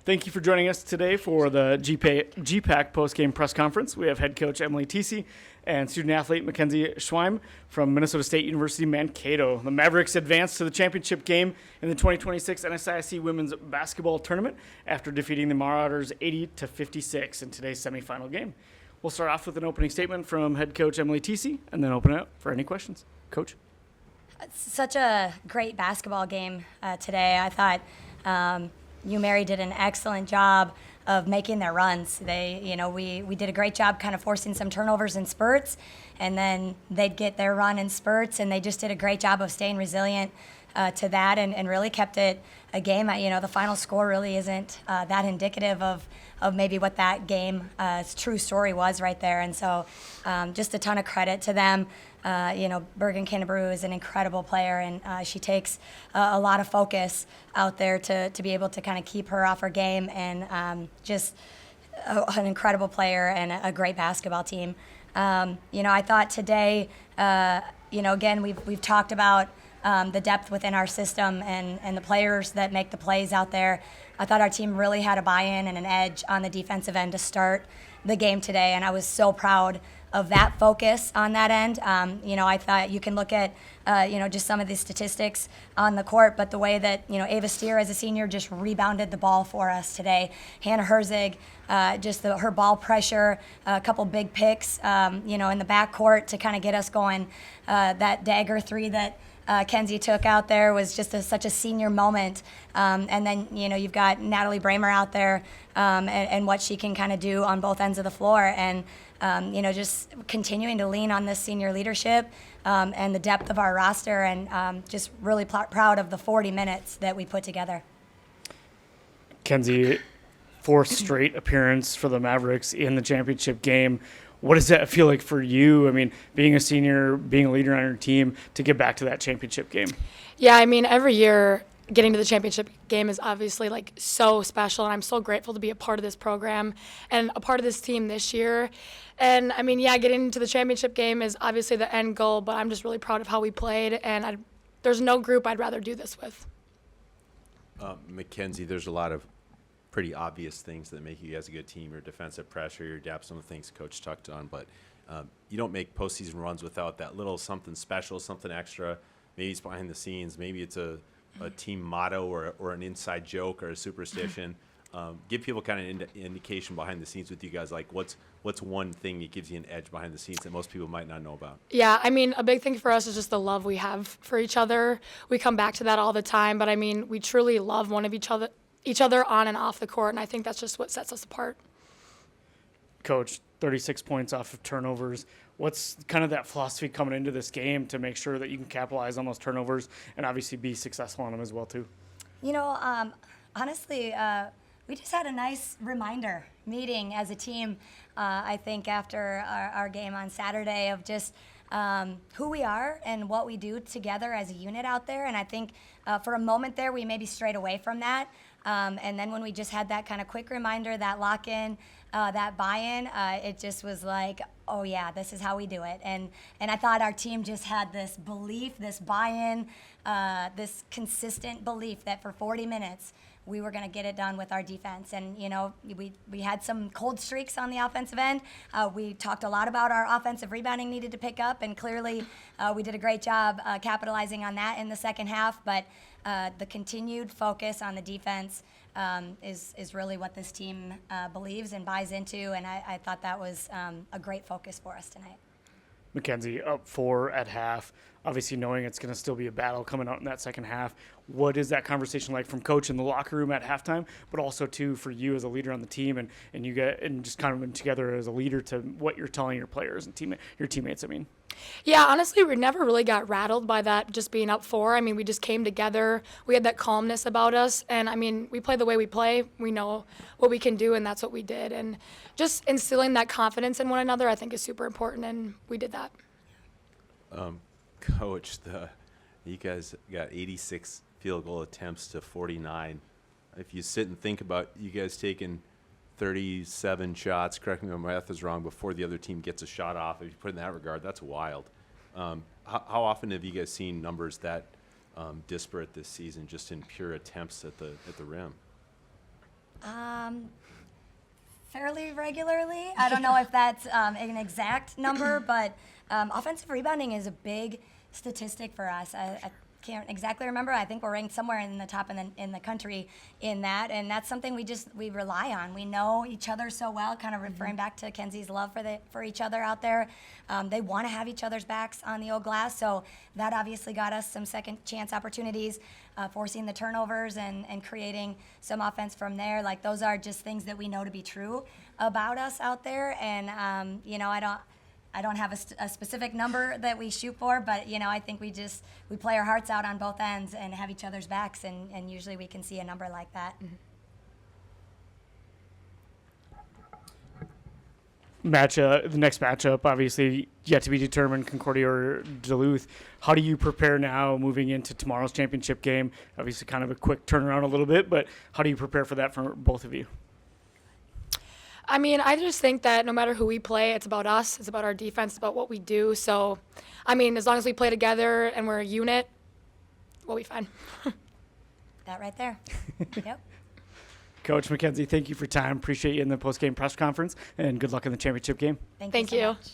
Thank you for joining us today for the GPAC postgame press conference. We have head coach Emilee Thiesse and student-athlete Mackenzie Schweim from Minnesota State University Mankato. The Mavericks advanced to the championship game in the 2026 NSIC women's basketball tournament after defeating the Marauders 80-56 in today's semifinal game. We'll start off with an opening statement from head coach Emilee Thiesse and then open it up for any questions. Coach? Such a great basketball game today. I thought Emilee did an excellent job of making their runs. We did a great job kind of forcing some turnovers in spurts, and then they'd get their run in spurts, and they just did a great job of staying resilient to that and really kept it a game. The final score really isn't that indicative of maybe what that game's true story was right there. And so just a ton of credit to them. Bergen Canterbury is an incredible player, and she takes a lot of focus out there to be able to kind of keep her off her game, and just an incredible player and a great basketball team. I thought today, again, we've talked about the depth within our system and the players that make the plays out there. I thought our team really had a buy-in and an edge on the defensive end to start the game today, and I was so proud of that focus on that end. I thought you can look at, just some of the statistics on the court, but the way that, Ava Steer as a senior just rebounded the ball for us today. Hannah Herzig, her ball pressure, a couple big picks, in the backcourt to kind of get us going. That dagger three that Kenzie took out there was just such a senior moment. And then, you've got Natalie Bramer out there and what she can kind of do on both ends of the floor. And, just continuing to lean on this senior leadership and the depth of our roster, and just really proud of the 40 minutes that we put together. Kenzie, fourth straight appearance for the Mavericks in the championship game. What does that feel like for you? I mean, being a senior, being a leader on your team, to get back to that championship game? Yeah, every year getting to the championship game is obviously so special, and I'm so grateful to be a part of this program and a part of this team this year. And getting into the championship game is obviously the end goal, but I'm just really proud of how we played, and there's no group I'd rather do this with. Mackenzie, there's a lot of pretty obvious things that make you guys a good team: your defensive pressure, your depth, some of the things Coach touched on. But you don't make postseason runs without that little something special, something extra. Maybe it's behind the scenes. Maybe it's a team motto or an inside joke or a superstition. Give people kind of indication behind the scenes with you guys. Like what's one thing that gives you an edge behind the scenes that most people might not know about? Yeah, a big thing for us is just the love we have for each other. We come back to that all the time, but we truly love one of each other on and off the court, and I think that's just what sets us apart. Coach, 36 points off of turnovers. What's kind of that philosophy coming into this game to make sure that you can capitalize on those turnovers and obviously be successful on them as well, too? Honestly, we just had a nice reminder meeting as a team, I think, after our game on Saturday, of just who we are and what we do together as a unit out there. And I think for a moment there, we maybe strayed away from that. And then when we just had that kind of quick reminder, that lock-in, that buy-in, it just was like, oh yeah, this is how we do it. And I thought our team just had this belief, this buy-in, this consistent belief that for 40 minutes we were going to get it done with our defense. And, we had some cold streaks on the offensive end. We talked a lot about our offensive rebounding needed to pick up, and clearly we did a great job capitalizing on that in the second half. But the continued focus on the defense is really what this team believes and buys into, and I thought that was a great focus for us tonight. Mackenzie, up 4 at half, obviously knowing it's going to still be a battle coming out in that second half. What is that conversation like from coach in the locker room at halftime, but also too for you as a leader on the team, and just kind of together as a leader to what you're telling your players and your teammates? Yeah, honestly, we never really got rattled by that just being up 4. We just came together. We had that calmness about us, and we play the way we play. We know what we can do, and that's what we did. And just instilling that confidence in one another, I think, is super important, and we did that. Coach, you guys got 86 field goal attempts to 49. If you sit and think about you guys taking 37 shots, correct me if my math is wrong, before the other team gets a shot off, if you put it in that regard, that's wild. How often have you guys seen numbers that disparate this season, just in pure attempts at the rim? Fairly regularly. I don't know if that's an exact number, but offensive rebounding is a big statistic for us. I can't exactly remember. I think we're ranked somewhere in the top in the country in that, and that's something we rely on. We know each other so well. Kind of referring back to Kenzie's love for each other out there. They want to have each other's backs on the old glass, so that obviously got us some second chance opportunities, forcing the turnovers and creating some offense from there. Like, those are just things that we know to be true about us out there, and I don't have a specific number that we shoot for, but I think we play our hearts out on both ends and have each other's backs, and usually we can see a number like that. The next matchup, obviously yet to be determined, Concordia or Duluth. How do you prepare now moving into tomorrow's championship game? Obviously kind of a quick turnaround a little bit, but how do you prepare for that for both of you? I mean, I just think that no matter who we play, it's about us. It's about our defense. It's about what we do. So, I mean, as long as we play together and we're a unit, we'll be fine. That right there. Yep. Coach Mackenzie, thank you for your time. Appreciate you in the post-game press conference, and good luck in the championship game. Thank so you. much.